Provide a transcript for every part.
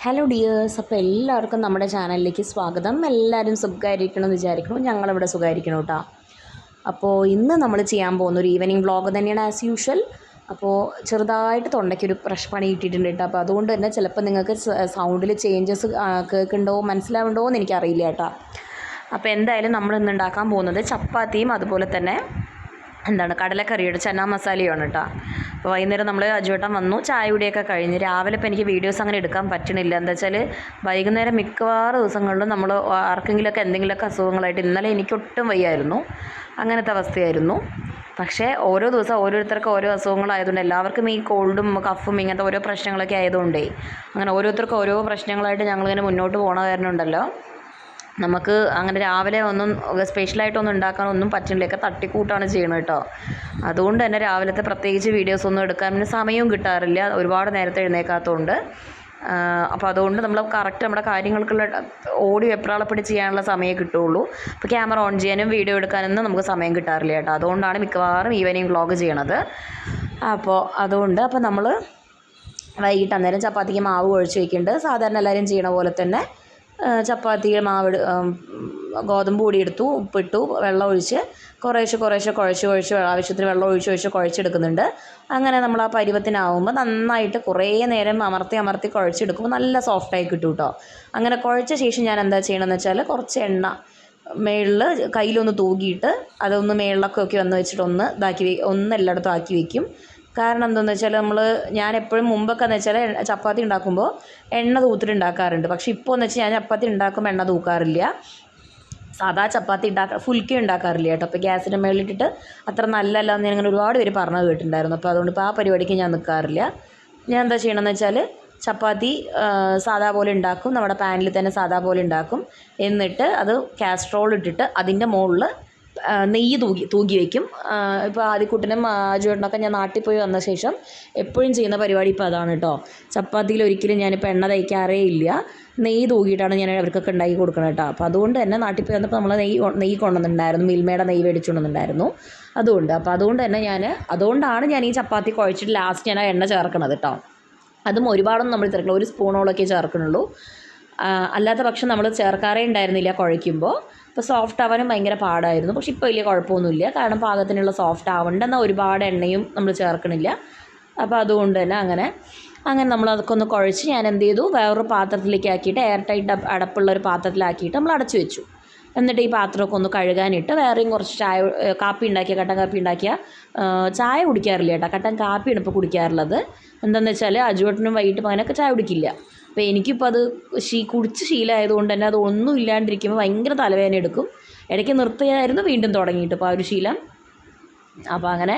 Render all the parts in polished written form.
Hello dears, അപ്പോൾ എല്ലാവർക്കും നമ്മുടെ ചാനലിലേക്ക് സ്വാഗതം. എല്ലാവരും സുഖമായിരിക്കണമെന്ന് വിചാരിക്കണം. ഞങ്ങളിവിടെ സുഖമായിരിക്കണം കേട്ടോ. അപ്പോൾ ഇന്ന് നമ്മൾ ചെയ്യാൻ പോകുന്ന ഒരു ഈവനിങ് വ്ളോഗ് തന്നെയാണ് ആസ് യൂഷ്വൽ. അപ്പോൾ ചെറുതായിട്ട് തൊണ്ടയ്ക്കൊരു പണി കിട്ടിയിട്ടുണ്ട് കേട്ടോ. അപ്പോൾ അതുകൊണ്ട് തന്നെ ചിലപ്പോൾ നിങ്ങൾക്ക് സൗണ്ടിൽ ചേഞ്ചസ് കേൾക്കുന്നുണ്ടോ മനസ്സിലാവുന്നുണ്ടോ എന്ന് എനിക്കറിയില്ല കേട്ടോ. അപ്പോൾ എന്തായാലും നമ്മൾ ഇന്ന് ഉണ്ടാക്കാൻ പോകുന്നത് ചപ്പാത്തിയും അതുപോലെ തന്നെ കടലക്കറിയുടെ ചന മസാലയാണ് കേട്ടോ. അപ്പോൾ വൈകുന്നേരം നമ്മൾ അജുവേട്ടൻ വന്നു, ചായ കുടിയൊക്കെ കഴിഞ്ഞ്. രാവിലെ ഇപ്പോൾ എനിക്ക് വീഡിയോസ് അങ്ങനെ എടുക്കാൻ പറ്റണില്ല. എന്താ വെച്ചാൽ വൈകുന്നേരം മിക്കവാറും ദിവസങ്ങളിലും നമ്മൾ ആർക്കെങ്കിലുമൊക്കെ എന്തെങ്കിലുമൊക്കെ അസുഖങ്ങളായിട്ട്, ഇന്നലെ എനിക്കൊട്ടും വയ്യായിരുന്നു, അങ്ങനത്തെ അവസ്ഥയായിരുന്നു. പക്ഷേ ഓരോ ദിവസം ഓരോരുത്തർക്ക് ഓരോ അസുഖങ്ങളായതുകൊണ്ട് എല്ലാവർക്കും ഈ കോൾഡും കഫും ഇങ്ങനത്തെ ഓരോ പ്രശ്നങ്ങളൊക്കെ ആയതുകൊണ്ടേ അങ്ങനെ ഓരോരുത്തർക്കും ഓരോ പ്രശ്നങ്ങളായിട്ട് ഞങ്ങളിങ്ങനെ മുന്നോട്ട് പോകണ കാരണം ഉണ്ടല്ലോ, നമുക്ക് അങ്ങനെ രാവിലെ ഒന്നും സ്പെഷ്യലായിട്ടൊന്നും ഉണ്ടാക്കാനൊന്നും പറ്റുന്നില്ല. ഒക്കെ തട്ടിക്കൂട്ടാണ് ചെയ്യണത് കേട്ടോ. അതുകൊണ്ട് തന്നെ രാവിലത്തെ പ്രത്യേകിച്ച് വീഡിയോസൊന്നും എടുക്കാൻ പിന്നെ സമയവും കിട്ടാറില്ല, ഒരുപാട് നേരത്തെ എഴുന്നേക്കാത്തതുകൊണ്ട്. അപ്പോൾ അതുകൊണ്ട് നമ്മൾ കറക്റ്റ് നമ്മുടെ കാര്യങ്ങൾക്കുള്ള ഓടി വെപ്രാളപ്പെട്ട് ചെയ്യാനുള്ള സമയമേ കിട്ടുള്ളൂ. അപ്പോൾ ക്യാമറ ഓൺ ചെയ്യാനും വീഡിയോ എടുക്കാനൊന്നും നമുക്ക് സമയം കിട്ടാറില്ല കേട്ടോ. അതുകൊണ്ടാണ് മിക്കവാറും ഈവനിങ് വ്ളോഗ് ചെയ്യണത്. അപ്പോൾ നമ്മൾ വൈകിട്ട് അന്നേരം ചപ്പാത്തിക്ക് മാവ് കുഴച്ച് വയ്ക്കുന്നുണ്ട്. സാധാരണ എല്ലാവരും ചെയ്യണ പോലെ തന്നെ ചപ്പാത്തി മാവ് ഗോതമ്പ് പൊടി എടുത്തു, ഉപ്പിട്ടു, വെള്ളം ഒഴിച്ച് കുറേശ്ശെ കുഴച്ച് ആവശ്യത്തിന് വെള്ളം ഒഴിച്ച് കുഴച്ചെടുക്കുന്നുണ്ട്. അങ്ങനെ നമ്മൾ ആ പരുവത്തിനാവുമ്പോൾ നന്നായിട്ട് കുറേ നേരം അമർത്തി കുഴച്ചെടുക്കുമ്പോൾ നല്ല സോഫ്റ്റായി കിട്ടും കേട്ടോ. അങ്ങനെ കുഴച്ച ശേഷം ഞാൻ എന്താ ചെയ്യണമെന്ന് വെച്ചാൽ കുറച്ച് എണ്ണ മേളിൽ കയ്യിലൊന്ന് തൂകിയിട്ട് അതൊന്ന് മേളിലൊക്കെ വന്ന് വെച്ചിട്ട് ഒന്ന് എല്ലായിടത്തും ആക്കി വയ്ക്കും. കാരണം എന്താണെന്ന് വെച്ചാൽ ഞാൻ എപ്പോഴും മുമ്പൊക്കെ എന്ന് വെച്ചാൽ ചപ്പാത്തി ഉണ്ടാക്കുമ്പോൾ എണ്ണ തൂത്തിട്ട് ഉണ്ടാക്കാറുണ്ട്. പക്ഷേ ഇപ്പോൾ എന്ന് വെച്ചാൽ ഞാൻ ചപ്പാത്തി ഉണ്ടാക്കുമ്പോൾ എണ്ണ തൂക്കാറില്ല. സാധാ ചപ്പാത്തി ഫുൽക്കി ഉണ്ടാക്കാറില്ല കേട്ടോ. അപ്പോൾ ഗ്യാസിൻ്റെ മേളിലിട്ടിട്ട് അത്ര നല്ലല്ല എന്ന് ഞാൻ അങ്ങനെ ഒരുപാട് പേര് പറഞ്ഞത് കേട്ടിട്ടുണ്ടായിരുന്നു. അപ്പോൾ അതുകൊണ്ട് ഇപ്പോൾ ആ പരിപാടിക്ക് ഞാൻ നിൽക്കാറില്ല. ഞാൻ എന്താ ചെയ്യണമെന്ന് വെച്ചാൽ ചപ്പാത്തി സാധാ പോലെ ഉണ്ടാക്കും, നമ്മുടെ പാനിൽ തന്നെ സാധാ പോലെ ഉണ്ടാക്കും. എന്നിട്ട് അത് കാസ്ട്രോൾ ഇട്ടിട്ട് അതിൻ്റെ മുകളിൽ നെയ്യ് തൂക്കി വയ്ക്കും. ഇപ്പോൾ ആദ്യക്കുട്ടനും അജുവേട്ടനൊക്കെ ഞാൻ നാട്ടിൽ പോയി വന്ന ശേഷം എപ്പോഴും ചെയ്യുന്ന പരിപാടി ഇപ്പോൾ അതാണ് കേട്ടോ. ചപ്പാത്തിയിൽ ഒരിക്കലും ഞാനിപ്പോൾ എണ്ണ തയ്ക്കാറേ ഇല്ല, നെയ്യ് തൂക്കിയിട്ടാണ് ഞാൻ അവർക്കൊക്കെ ഉണ്ടാക്കി കൊടുക്കണം കേട്ടോ. അപ്പോൾ അതുകൊണ്ട് തന്നെ നാട്ടിൽ പോയി വന്നപ്പോൾ നമ്മൾ നെയ്യ് കൊണ്ടുവന്നിട്ടുണ്ടായിരുന്നു, മിൽമയുടെ നെയ്യ് മേടിച്ചുകൊണ്ടുവന്നിട്ടുണ്ടായിരുന്നു. അതുകൊണ്ടാണ് ഞാൻ ഈ ചപ്പാത്തി കുഴച്ചിട്ട് ലാസ്റ്റ് ഞാൻ ആ എണ്ണ ചേർക്കണത് കേട്ടോ. അതും ഒരുപാടൊന്നും നമ്മൾ ചേർക്കണം, ഒരു സ്പൂണോളൊക്കെ ചേർക്കണുള്ളൂ. അല്ലാത്ത പക്ഷം നമ്മൾ ചേർക്കാറേ ഉണ്ടായിരുന്നില്ല കുഴയ്ക്കുമ്പോൾ. ഇപ്പോൾ സോഫ്റ്റ് ആവാനും ഭയങ്കര പാടായിരുന്നു. പക്ഷെ ഇപ്പോൾ വലിയ കുഴപ്പമൊന്നുമില്ല, കാരണം പാകത്തിനുള്ള സോഫ്റ്റ് ആവേണ്ടെന്നാൽ ഒരുപാട് എണ്ണയും നമ്മൾ ചേർക്കണില്ല. അപ്പോൾ അതുകൊണ്ട് തന്നെ അങ്ങനെ നമ്മൾ അതൊക്കെ ഒന്ന് കുഴച്ച് ഞാൻ എന്ത് ചെയ്തു, വേറൊരു പാത്രത്തിലേക്ക് ആക്കിയിട്ട് എയർ ടൈറ്റ് അടപ്പുള്ള ഒരു പാത്രത്തിലാക്കിയിട്ട് നമ്മൾ അടച്ചു വെച്ചു. എന്നിട്ട് ഈ പാത്രമൊക്കെ ഒന്ന് കഴുകാനിട്ട് വേറെയും കുറച്ച് കട്ടൻ കാപ്പി ഉണ്ടാക്കിയ ചായ കുടിക്കാറില്ല കേട്ടോ, കട്ടൻ കാപ്പിയാണ് ഇപ്പോൾ കുടിക്കാറുള്ളത്. എന്താണെന്ന് വെച്ചാൽ അജുവേട്ടനും വൈകിട്ട് അങ്ങനെയൊക്കെ ചായ കുടിക്കില്ല. അപ്പോൾ എനിക്കിപ്പോൾ അത് കുടിച്ച് ശീലമായതുകൊണ്ട് തന്നെ അത് ഒന്നും ഇല്ലാണ്ടിരിക്കുമ്പോൾ ഭയങ്കര തലവേദന എടുക്കും. ഇടയ്ക്ക് നിർത്തിയായിരുന്നു, വീണ്ടും തുടങ്ങിയിട്ട് ഇപ്പോൾ ആ ഒരു ശീലം. അപ്പോൾ അങ്ങനെ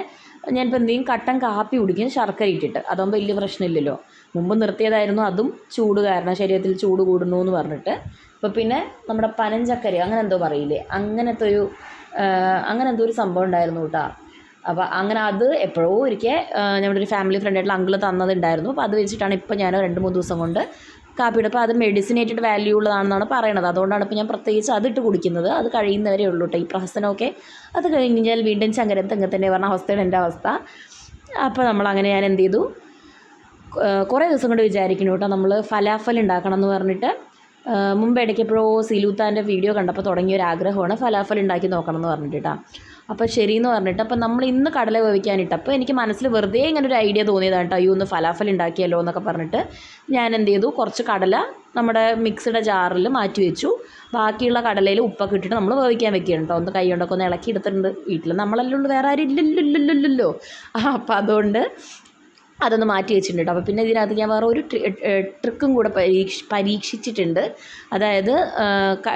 ഞാനിപ്പോൾ എന്തെങ്കിലും കട്ടൻ കാപ്പി കുടിക്കും, ശർക്കര ഇട്ടിട്ട്. അതാകുമ്പോൾ വലിയ പ്രശ്നമില്ലല്ലോ. മുമ്പ് നിർത്തിയതായിരുന്നു, അതും ചൂട് കാരണം, ശരീരത്തിൽ ചൂട് കൂടുന്നു എന്ന് പറഞ്ഞിട്ട്. ഇപ്പോൾ പിന്നെ നമ്മുടെ പനഞ്ചക്കര അങ്ങനെ എന്തോ പറയില്ലേ, അങ്ങനത്തെ ഒരു സംഭവം ഉണ്ടായിരുന്നു കേട്ടോ. അപ്പോൾ അങ്ങനെ അത് എപ്പോഴോ ഒരിക്കൽ ഞങ്ങളുടെ ഒരു ഫാമിലി ഫ്രണ്ടായിട്ടുള്ള അങ്കിള് തന്നതുണ്ടായിരുന്നു. അപ്പോൾ അത് വെച്ചിട്ടാണ് ഇപ്പോൾ ഞാൻ 2-3 ദിവസം കൊണ്ട് കാപ്പിയുടെ. അപ്പോൾ അത് മെഡിസിനേറ്റഡ് വാല്യൂ ഉള്ളതാണെന്നാണ് പറയണത്. അതുകൊണ്ടാണ് ഇപ്പോൾ ഞാൻ പ്രത്യേകിച്ച് അതിട്ട് കുടിക്കുന്നത്. അത് കഴിയുന്നവരേ ഉള്ളൂ കേട്ടോ. ഈ പ്രഹസനമൊക്കെ അത് കഴിഞ്ഞാൽ വീണ്ടും ചങ്കരം തെങ്ങത്തന്നെ പറഞ്ഞ അവസ്ഥയാണ് എൻ്റെ അവസ്ഥ. അപ്പോൾ നമ്മളങ്ങനെ ഞാൻ എന്ത് ചെയ്തു, കുറേ ദിവസം കൊണ്ട് വിചാരിക്കുന്നു കേട്ടോ നമ്മൾ ഫലാഫൽ ഉണ്ടാക്കണം എന്ന് പറഞ്ഞിട്ട്. മുമ്പ് ഇടയ്ക്കെപ്പോഴോ സിലൂത്താൻ്റെ വീഡിയോ കണ്ടപ്പോൾ തുടങ്ങിയൊരു ആഗ്രഹമാണ് ഫലാഫൽ ഉണ്ടാക്കി നോക്കണം എന്ന് പറഞ്ഞിട്ട് കേട്ടോ. അപ്പോൾ ശരിയെന്ന് പറഞ്ഞിട്ട് അപ്പോൾ നമ്മൾ ഇന്ന് കടല വേവിക്കാനിട്ടപ്പോൾ എനിക്ക് മനസ്സിൽ വെറുതെ ഇങ്ങനെ ഒരു ഐഡിയ തോന്നിയതാണ് കേട്ടോ. അയ്യോ, ഒന്ന് ഫലാഫൽ ഉണ്ടാക്കിയല്ലോ എന്നൊക്കെ പറഞ്ഞിട്ട് ഞാൻ എന്ത് ചെയ്തു, കുറച്ച് കടല നമ്മുടെ മിക്സിയുടെ ജാറിൽ മാറ്റി വെച്ചു. ബാക്കിയുള്ള കടലയിൽ ഉപ്പൊക്കെ ഇട്ടിട്ട് നമ്മൾ വേവിക്കാൻ വെക്കുകയാണ് കേട്ടോ. ഒന്ന് കൈ കൊണ്ടൊക്കെ ഒന്ന് ഇളക്കി എടുത്തിട്ടുണ്ട്. വീട്ടിൽ നമ്മളല്ലേ ഉള്ളൂ, വേറെ ആരും ഇല്ലല്ലോ. അപ്പോൾ അതുകൊണ്ട് അതൊന്ന് മാറ്റി വെച്ചിട്ടുണ്ട് കേട്ടോ. അപ്പോൾ പിന്നെ ഇതിനകത്ത് ഞാൻ വേറെ ഒരു ട്രിക്കും കൂടെ പരീക്ഷിച്ചിട്ടുണ്ട്. അതായത്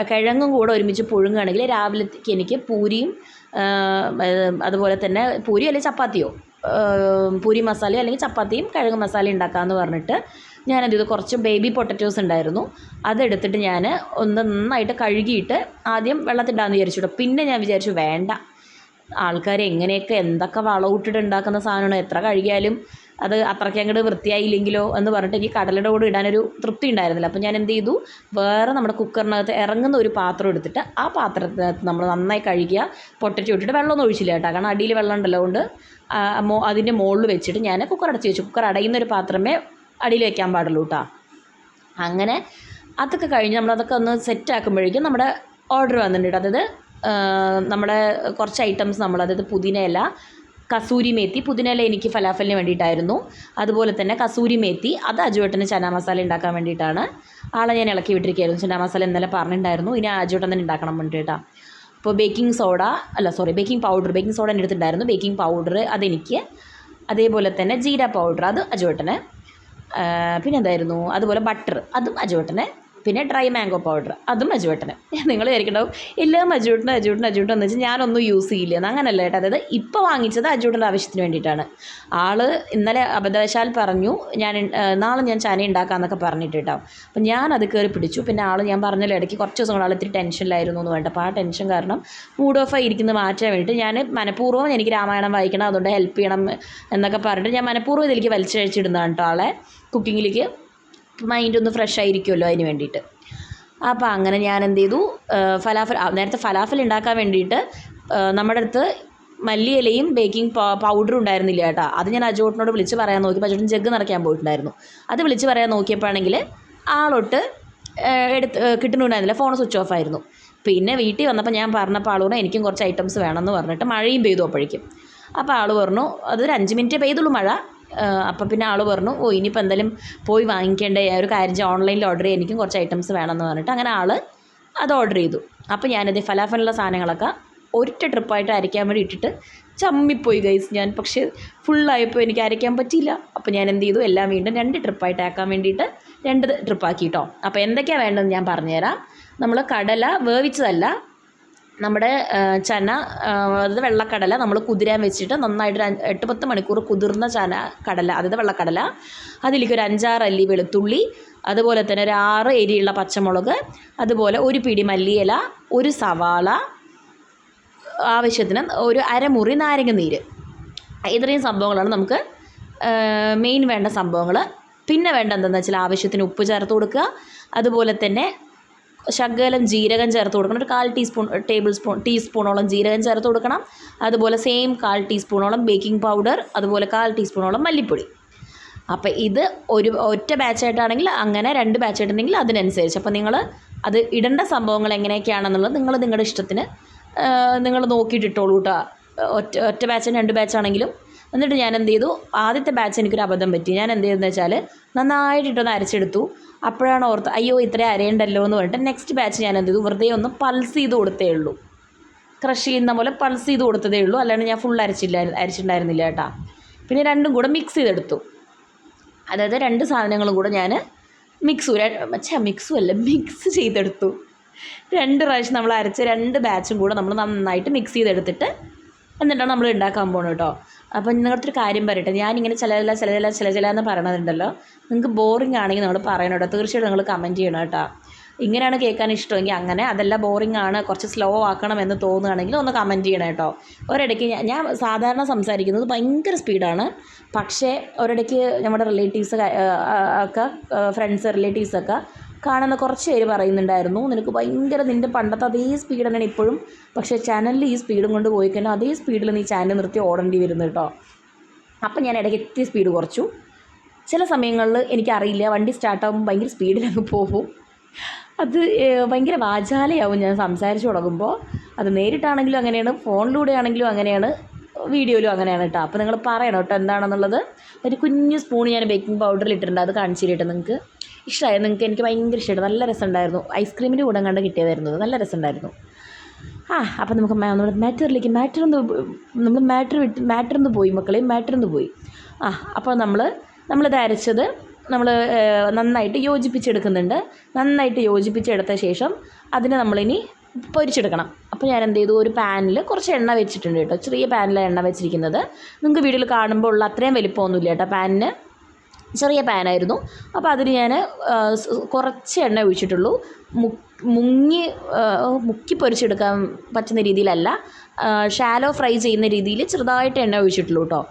കിഴങ്ങും കൂടെ ഒരുമിച്ച് പുഴുങ്ങുകയാണെങ്കിൽ രാവിലത്തേക്ക് എനിക്ക് പൂരിയും അതുപോലെ തന്നെ പൂരി അല്ലെങ്കിൽ ചപ്പാത്തിയോ, പൂരി മസാലയോ അല്ലെങ്കിൽ ചപ്പാത്തിയും കിഴങ്ങ് മസാലയും ഉണ്ടാക്കാമെന്ന് പറഞ്ഞിട്ട് ഞാനത് ഇത് കുറച്ച് ബേബി പൊട്ടറ്റോസ് ഉണ്ടായിരുന്നു, അതെടുത്തിട്ട് ഞാൻ ഒന്ന് നന്നായിട്ട് കഴുകിയിട്ട് ആദ്യം വെള്ളത്തിടാമെന്ന് വിചാരിച്ചു. പിന്നെ ഞാൻ വിചാരിച്ചു വേണ്ട, ആൾക്കാർ എങ്ങനെയൊക്കെ എന്തൊക്കെ വളമിട്ടിട്ട് ഉണ്ടാക്കുന്ന സാധനമാണ്, എത്ര കഴുകിയാലും അത് അത്രയ്ക്ക് അങ്ങോട്ട് വൃത്തിയായില്ലെങ്കിലോ എന്ന് പറഞ്ഞിട്ട് എനിക്ക് കടലയുടെ കൂടെ ഇടാനൊരു തൃപ്തി ഉണ്ടായിരുന്നില്ല. അപ്പോൾ ഞാൻ എന്ത് ചെയ്തു, വേറെ നമ്മുടെ കുക്കറിനകത്ത് ഇറങ്ങുന്ന ഒരു പാത്രം എടുത്തിട്ട് ആ പാത്രത്തിനകത്ത് നമ്മൾ നന്നായി കഴുകിയ പൊട്ടറ്റോ ഇട്ടിട്ട് വെള്ളമൊന്നും ഒഴിച്ചില്ല കേട്ടോ, കാരണം അടിയിൽ വെള്ളം ഉണ്ടല്ലോ, കൊണ്ട് അതിൻ്റെ മുകളിൽ വെച്ചിട്ട് ഞാൻ കുക്കർ അടച്ച് വെച്ചു. കുക്കർ അടയുന്നൊരു പാത്രമേ അടിയിൽ വെക്കാൻ പാടുള്ളൂ കേട്ടോ. അങ്ങനെ അതൊക്കെ കഴിഞ്ഞ് നമ്മളതൊക്കെ ഒന്ന് സെറ്റാക്കുമ്പോഴേക്കും നമ്മുടെ ഓർഡർ വന്നിട്ടുണ്ട്. അതായത് നമ്മുടെ കുറച്ച് ഐറ്റംസ് അതായത് പുതിനയില, കസൂരി മേത്തി. പുതിനയില എനിക്ക് ഫലാഫലിന് വേണ്ടിയിട്ടായിരുന്നു. അതുപോലെ തന്നെ കസൂരി മേത്തി അത് അജുവേട്ടന് ചന മസാല ഉണ്ടാക്കാൻ വേണ്ടിയിട്ടാണ്. ആളെ ഞാൻ ഇളക്കി വിട്ടിരിക്കുകയായിരുന്നു. ചന മസാല ഇന്നലെ പറഞ്ഞിട്ടുണ്ടായിരുന്നു, ഇനി അജുവേട്ടൻ തന്നെ ഉണ്ടാക്കണം വേണ്ടിയിട്ടാ. അപ്പോൾ ബേക്കിംഗ് പൗഡർ എൻ്റെ അടുത്തുണ്ടായിരുന്നു. ബേക്കിംഗ് പൗഡർ അതെനിക്ക്, അതേപോലെ തന്നെ ജീര പൗഡർ അത് അജുവേട്ടന്, പിന്നെ എന്തായിരുന്നു, അതുപോലെ ബട്ടർ അതും അജുവേട്ടന്, പിന്നെ ഡ്രൈ മാംഗോ പൗഡർ അതും അജുവേട്ടന്. നിങ്ങൾ വിചാരിക്കണ്ടാവും എല്ലാം അജുവേട്ടന് എന്ന് വെച്ചാൽ ഞാനൊന്നും യൂസ് ചെയ്യില്ല എന്ന്. അങ്ങനെയല്ല കേട്ടോ. അതായത് ഇപ്പോൾ വാങ്ങിച്ചത് അജുവേട്ടൻ്റെ ആവശ്യത്തിന് വേണ്ടിയിട്ടാണ്. ഇന്നലെ അബദ്ധവശാൽ പറഞ്ഞു നാളെ ഞാൻ ചന ഉണ്ടാക്കാമെന്നൊക്കെ പറഞ്ഞിട്ട് കേട്ടോ. അപ്പം ഞാനത് കയറി പിടിച്ചു. പിന്നെ ഞാൻ പറഞ്ഞല്ലോ ഇടയ്ക്ക് കുറച്ച് ദിവസം ഇത്തിരി ടെൻഷനിലായിരുന്നു എന്ന് വേണ്ട. അപ്പോൾ ആ ടെൻഷൻ കാരണം മൂഡ് ഓഫ് ആയിരിക്കുന്നത് മാറ്റാൻ വേണ്ടിയിട്ട് ഞാൻ മനഃപൂർവ്വം എനിക്ക് രാമായണം വായിക്കണം, അതുകൊണ്ട് ഹെൽപ്പ് ചെയ്യണം എന്നൊക്കെ പറഞ്ഞിട്ട് ഞാൻ മനഃപൂർവ്വം ഇതിലേക്ക് വലിച്ചഴിച്ചിടുന്നതാണ് കേട്ടോ. ആളെ കുക്കിങ്ങിലേക്ക് മൈൻഡ് ഒന്ന് ഫ്രഷ് ആയിരിക്കുമല്ലോ അതിന് വേണ്ടിയിട്ട്. അപ്പോൾ അങ്ങനെ ഞാൻ എന്ത് ചെയ്തു, നേരത്തെ ഫലാഫൽ ഉണ്ടാക്കാൻ വേണ്ടിയിട്ട് നമ്മുടെ അടുത്ത് മല്ലിയിലയും ബേക്കിംഗ് പൗഡറും ഉണ്ടായിരുന്നില്ല കേട്ടോ. അത് ഞാൻ അജുവേട്ടനോട് വിളിച്ച് പറയാൻ നോക്കിയപ്പോൾ അജുവേട്ടൻ ജഗ് നിറയ്ക്കാൻ പോയിട്ടുണ്ടായിരുന്നു. അത് വിളിച്ച് പറയാൻ നോക്കിയപ്പോഴാണെങ്കിൽ ആളൊട്ട് കിട്ടുന്നുണ്ടായിരുന്നില്ല, ഫോൺ സ്വിച്ച് ഓഫ് ആയിരുന്നു. പിന്നെ വീട്ടിൽ വന്നപ്പോൾ ഞാൻ പറഞ്ഞപ്പോൾ ആളോട് എനിക്കും കുറച്ച് ഐറ്റംസ് വേണമെന്ന് പറഞ്ഞിട്ട് മഴയും പെയ്തു അപ്പോഴേക്കും. അപ്പോൾ ആൾ പറഞ്ഞു അതൊരു 5 മിനിറ്റേ പെയ്തുള്ളൂ മഴ. അപ്പം പിന്നെ ആൾ പറഞ്ഞു ഇനിയിപ്പോൾ എന്തായാലും പോയി വാങ്ങിക്കേണ്ടേ, ഒരു കാര്യം ഓൺലൈനിൽ ഓർഡർ ചെയ്യാൻ എനിക്കും കുറച്ച് ഐറ്റംസ് വേണമെന്ന് പറഞ്ഞിട്ട് അങ്ങനെ ആൾ അത് ഓർഡർ ചെയ്തു. അപ്പോൾ ഞാനത് ഫലാഫലുള്ള സാധനങ്ങളൊക്കെ ഒറ്റ ട്രിപ്പായിട്ട് അരയ്ക്കാൻ വേണ്ടി ഇട്ടിട്ട് ചമ്മിപ്പോയി ഗൈസ് ഞാൻ. പക്ഷേ ഫുള്ളായപ്പോൾ എനിക്ക് അരയ്ക്കാൻ പറ്റിയില്ല. അപ്പോൾ ഞാൻ എന്ത് ചെയ്തു, എല്ലാം വീണ്ടും 2 ട്രിപ്പായിട്ട് ആക്കാൻ വേണ്ടിയിട്ട് 2 ട്രിപ്പാക്കി കേട്ടോ. അപ്പോൾ എന്തൊക്കെയാണ് വേണ്ടതെന്ന് ഞാൻ പറഞ്ഞുതരാം. നമ്മൾ കടല വേവിച്ചതല്ല, നമ്മുടെ ചന, അതായത് വെള്ളക്കടല നമ്മൾ കുതിരാൻ വെച്ചിട്ട് നന്നായിട്ട് 8-10 മണിക്കൂർ കുതിർന്ന കടല, അതായത് വെള്ളക്കടല. അതിലേക്ക് ഒരു 5-6 അല്ലി വെളുത്തുള്ളി, അതുപോലെ തന്നെ ഒരു 6 എരിയുള്ള പച്ചമുളക്, അതുപോലെ ഒരു പിടി മല്ലിയില, ഒരു സവാള, ആവശ്യത്തിന് ഒരു അരമുറി നാരങ്ങ നീര്. ഇത്രയും സംഭവങ്ങളാണ് നമുക്ക് മെയിൻ വേണ്ട സംഭവങ്ങൾ. പിന്നെ വേണ്ട എന്താണെന്ന് വെച്ചാൽ ആവശ്യത്തിന് ഉപ്പ് ചേർത്ത് കൊടുക്കുക. അതുപോലെ തന്നെ ശകലം ജീരകം ചേർത്ത് കൊടുക്കണം, ഒരു 1/4 ടീസ്പൂണോളം ജീരകം ചേർത്ത് കൊടുക്കണം. അതുപോലെ സെയിം 1/4 ടീസ്പൂണോളം ബേക്കിംഗ് പൗഡർ, അതുപോലെ 1/4 ടീസ്പൂണോളം മല്ലിപ്പൊടി. അപ്പോൾ ഇത് ഒറ്റ ബാച്ചായിട്ടാണെങ്കിൽ അങ്ങനെ, 2 ബാച്ചായിട്ടുണ്ടെങ്കിൽ അതിനനുസരിച്ച്. അപ്പോൾ നിങ്ങൾ അത് ഇടേണ്ട സംഭവങ്ങൾ എങ്ങനെയൊക്കെയാണെന്നുള്ളത് നിങ്ങളുടെ ഇഷ്ടത്തിന് നിങ്ങൾ നോക്കിയിട്ട് ഇട്ടോളൂ കേട്ടോ. ഒറ്റ ബാച്ചും 2 ബാച്ചാണെങ്കിലും. എന്നിട്ട് ഞാൻ എന്ത് ചെയ്തു, ആദ്യത്തെ ബാച്ച് എനിക്കൊരു അബദ്ധം പറ്റി. ഞാൻ എന്ത് ചെയ്തെന്ന് വെച്ചാൽ നന്നായിട്ടിട്ടൊന്ന് അരച്ചെടുത്തു. അപ്പോഴാണ് ഓർത്ത് അയ്യോ ഇത്രയും അരയണ്ടല്ലോ എന്ന് പറഞ്ഞിട്ട് നെക്സ്റ്റ് ബാച്ച് ഞാൻ എന്ത് ചെയ്തു, വെറുതെ ഒന്ന് പൾസ് ചെയ്ത് കൊടുത്തേ ഉള്ളൂ. ക്രഷ് ചെയ്യുന്ന പോലെ പൾസ് ചെയ്ത് കൊടുത്തതേ ഉള്ളൂ, അല്ലാണ്ട് ഞാൻ ഫുൾ അരച്ചിട്ടുണ്ടായിരുന്നില്ല കേട്ടോ. പിന്നെ 2ഉം കൂടെ മിക്സ് ചെയ്തെടുത്തു. അതായത് 2 സാധനങ്ങളും കൂടെ ഞാൻ മിക്സ് ചെയ്തെടുത്തു. 2 പ്രാവശ്യം നമ്മൾ അരച്ച 2 ബാച്ചും കൂടെ നമ്മൾ നന്നായിട്ട് മിക്സ് ചെയ്തെടുത്തിട്ട് എന്നിട്ടാണ് നമ്മൾ ഉണ്ടാക്കാൻ പോകുന്നത് കേട്ടോ. അപ്പം നിങ്ങളടുത്തൊരു കാര്യം പറയട്ടെ, ഞാനിങ്ങനെ ചില എന്ന് പറയണതുണ്ടല്ലോ, നിങ്ങൾക്ക് ബോറിംഗ് ആണെങ്കിൽ നിങ്ങൾ പറയണം കേട്ടോ. തീർച്ചയായിട്ടും നിങ്ങൾ കമൻറ്റ് ചെയ്യണം കേട്ടോ. ഇങ്ങനെയാണ് കേൾക്കാൻ ഇഷ്ടമെങ്കിൽ അങ്ങനെ, അതല്ല ബോറിംഗ് ആണ് കുറച്ച് സ്ലോ ആക്കണം എന്ന് തോന്നുകയാണെങ്കിൽ ഒന്ന് കമൻറ്റ് ചെയ്യണം കേട്ടോ. ഒരിടയ്ക്ക് ഞാൻ സാധാരണ സംസാരിക്കുന്നത് ഭയങ്കര സ്പീഡാണ്, പക്ഷേ ഒരിടയ്ക്ക് നമ്മുടെ റിലേറ്റീവ്സൊക്കെ കാണുന്ന കുറച്ച് പേര് പറയുന്നുണ്ടായിരുന്നു നിനക്ക് ഭയങ്കര നിൻ്റെ പണ്ടത്തെ അതേ സ്പീഡ് തന്നെയാണ് ഇപ്പോഴും, പക്ഷേ ചാനലിൽ ഈ സ്പീഡും കൊണ്ട് പോയി കഴിഞ്ഞാൽ അതേ സ്പീഡിൽ നീ ചാനൽ നിർത്തി ഓടേണ്ടി വരുന്നു കേട്ടോ. അപ്പം ഞാൻ ഇടയ്ക്ക് എത്തി സ്പീഡ് കുറച്ചു. ചില സമയങ്ങളിൽ എനിക്കറിയില്ല, വണ്ടി സ്റ്റാർട്ടാകുമ്പോൾ ഭയങ്കര സ്പീഡിലങ്ങ് പോകും. അത് ഭയങ്കര വാചാലയാവും ഞാൻ സംസാരിച്ച് തുടങ്ങുമ്പോൾ. അത് നേരിട്ടാണെങ്കിലും അങ്ങനെയാണ്, ഫോണിലൂടെ ആണെങ്കിലും അങ്ങനെയാണ്, വീഡിയോയിലും അങ്ങനെയാണ് കേട്ടോ. അപ്പോൾ നിങ്ങൾ പറയണം കേട്ടോ എന്താണെന്നുള്ളത്. ഒരു കുഞ്ഞു സ്പൂൺ ഞാൻ ബേക്കിംഗ് പൗഡറിൽ ഇട്ടിട്ടുണ്ട്, അത് കാണിച്ചു തരട്ടെ. നിങ്ങൾക്ക് ഇഷ്ടമായി? എനിക്ക് ഭയങ്കര ഇഷ്ടമായിട്ട് നല്ല രസമുണ്ടായിരുന്നു. ഐസ്ക്രീമിൻ്റെ കൂടെ കണ്ട് കിട്ടിയതായിരുന്നു, നല്ല രസമുണ്ടായിരുന്നു. അപ്പോൾ നമുക്ക് നമ്മുടെ മാറ്ററിന്ന് പോയി. അപ്പോൾ നമ്മളിത് അരച്ചത് നമ്മൾ നന്നായിട്ട് യോജിപ്പിച്ചെടുക്കുന്നുണ്ട്. നന്നായിട്ട് യോജിപ്പിച്ചെടുത്ത ശേഷം അതിനെ നമ്മളിനി പൊരിച്ചെടുക്കണം. അപ്പോൾ ഞാൻ എന്ത് ചെയ്തു, ഒരു പാനിൽ കുറച്ച് എണ്ണ വെച്ചിട്ടുണ്ട് കേട്ടോ. ചെറിയ പാനിലാണ് എണ്ണ വെച്ചിരിക്കുന്നത്. നിങ്ങൾക്ക് വീഡിയോയിൽ കാണുമ്പോൾ ഉള്ള അത്രയും വലിപ്പമൊന്നുമില്ല കേട്ടോ. പാനിന് ചെറിയ പാനായിരുന്നു. അപ്പോൾ അതിന് ഞാൻ കുറച്ച് എണ്ണ ഒഴിച്ചിട്ടുള്ളൂ. മുക്കി പൊരിച്ചെടുക്കാൻ പറ്റുന്ന രീതിയിലല്ല, ഷാലോ ഫ്രൈ ചെയ്യുന്ന രീതിയിൽ ചെറുതായിട്ട് എണ്ണ ഒഴിച്ചിട്ടുള്ളൂ കേട്ടോ.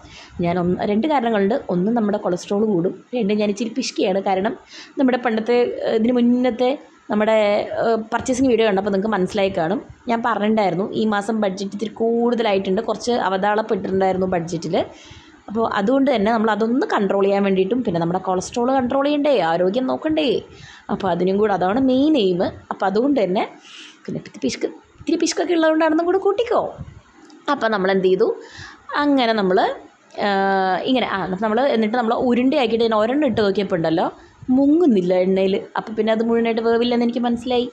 ഞാൻ 2 കാരണങ്ങളുണ്ട്. ഒന്ന് നമ്മുടെ കൊളസ്ട്രോൾ കൂടും, 2 ഞാൻ ഇച്ചിരി പിശുക്കിയാണ്. കാരണം നമ്മുടെ പണ്ടത്തെ ഇതിന് മുന്നത്തെ നമ്മുടെ പർച്ചേസിങ് വീഡിയോ കണ്ടപ്പോൾ നിങ്ങൾക്ക് മനസ്സിലായി കാണും. ഞാൻ പറഞ്ഞിട്ടുണ്ടായിരുന്നു ഈ മാസം ബഡ്ജറ്റ് ഇത്തിരി കൂടുതലായിട്ടുണ്ട്, കുറച്ച് അവതാളപ്പെട്ടിട്ടുണ്ടായിരുന്നു ബഡ്ജറ്റിൽ. അപ്പോൾ അതുകൊണ്ട് തന്നെ നമ്മൾ അതൊന്ന് കൺട്രോൾ ചെയ്യാൻ വേണ്ടിയിട്ടും പിന്നെ നമ്മുടെ കൊളസ്ട്രോൾ കൺട്രോൾ ചെയ്യണ്ടേ, ആരോഗ്യം നോക്കണ്ടേ, അപ്പോൾ അതിനും കൂടെ അതാണ് മെയിൻ എയിം. അപ്പോൾ അതുകൊണ്ട് തന്നെ പിന്നെ ഇത്തിരി പിശുക്കൊക്കെ ഉള്ളതുകൊണ്ടാണെന്നും കൂടെ കൂട്ടിക്കോ. അപ്പോൾ നമ്മൾ എന്ത് ചെയ്തു, അങ്ങനെ നമ്മൾ ഇങ്ങനെ നമ്മൾ എന്നിട്ട് നമ്മൾ ഉരുണ്ടയാക്കിയിട്ട് ഞാൻ ഒരെണ്ണം ഇട്ട് നോക്കിയപ്പോൾ ഉണ്ടല്ലോ മുങ്ങുന്നില്ല എണ്ണയിൽ. അപ്പോൾ പിന്നെ അത് മുഴുവനായിട്ട് വേവില്ലെന്ന് എനിക്ക് മനസ്സിലായി.